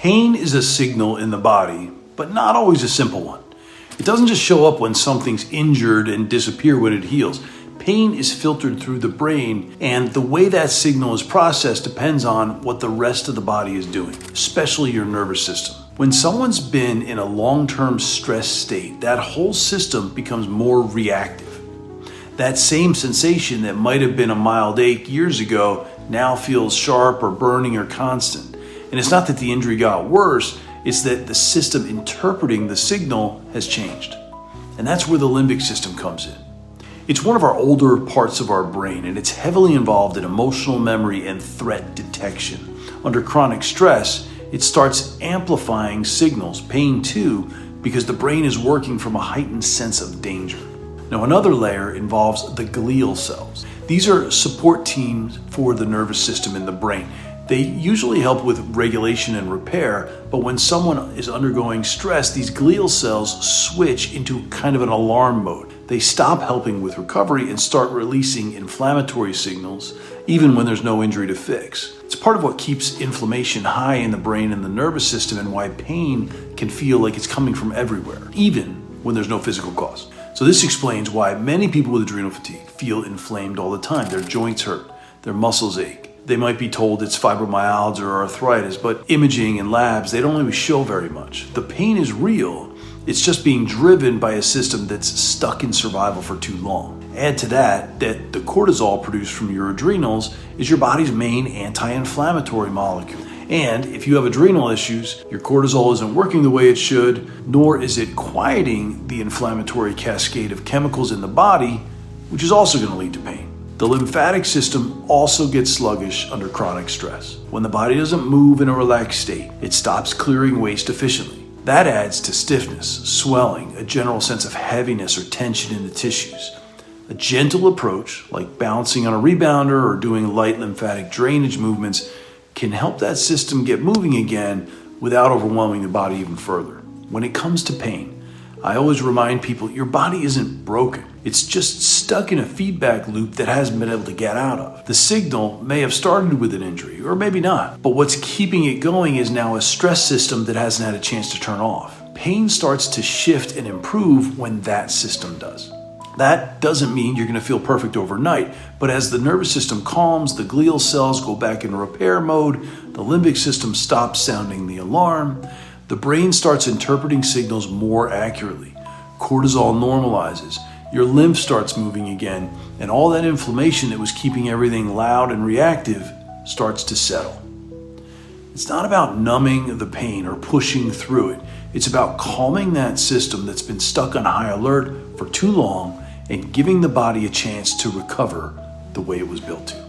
Pain is a signal in the body, but not always a simple one. It doesn't just show up when something's injured and disappear when it heals. Pain is filtered through the brain, and the way that signal is processed depends on what the rest of the body is doing, especially your nervous system. When someone's been in a long-term stress state, that whole system becomes more reactive. That same sensation that might have been a mild ache years ago now feels sharp or burning or constant. And it's not that the injury got worse, it's that the system interpreting the signal has changed. And that's where the limbic system comes in. It's one of our older parts of our brain, and it's heavily involved in emotional memory and threat detection. Under chronic stress, it starts amplifying signals, pain too, because the brain is working from a heightened sense of danger. Now, another layer involves the glial cells. These are support teams for the nervous system in the brain. They usually help with regulation and repair, but when someone is undergoing stress, these glial cells switch into kind of an alarm mode. They stop helping with recovery and start releasing inflammatory signals, even when there's no injury to fix. It's part of what keeps inflammation high in the brain and the nervous system, and why pain can feel like it's coming from everywhere, even when there's no physical cause. So this explains why many people with adrenal fatigue feel inflamed all the time. Their joints hurt, their muscles ache. They might be told it's fibromyalgia or arthritis, but imaging and labs, they don't always show very much. The pain is real. It's just being driven by a system that's stuck in survival for too long. Add to that the cortisol produced from your adrenals is your body's main anti-inflammatory molecule. And if you have adrenal issues, your cortisol isn't working the way it should, nor is it quieting the inflammatory cascade of chemicals in the body, which is also going to lead to pain. The lymphatic system also gets sluggish under chronic stress. When the body doesn't move in a relaxed state, it stops clearing waste efficiently. That adds to stiffness, swelling, a general sense of heaviness or tension in the tissues. A gentle approach, like bouncing on a rebounder or doing light lymphatic drainage movements, can help that system get moving again without overwhelming the body even further. When it comes to pain, I always remind people your body isn't broken. It's just stuck in a feedback loop that hasn't been able to get out of. The signal may have started with an injury, or maybe not, but what's keeping it going is now a stress system that hasn't had a chance to turn off. Pain starts to shift and improve when that system does. That doesn't mean you're going to feel perfect overnight, but as the nervous system calms, the glial cells go back into repair mode, the limbic system stops sounding the alarm, the brain starts interpreting signals more accurately, cortisol normalizes, your lymph starts moving again, and all that inflammation that was keeping everything loud and reactive starts to settle. It's not about numbing the pain or pushing through it. It's about calming that system that's been stuck on high alert for too long and giving the body a chance to recover the way it was built to.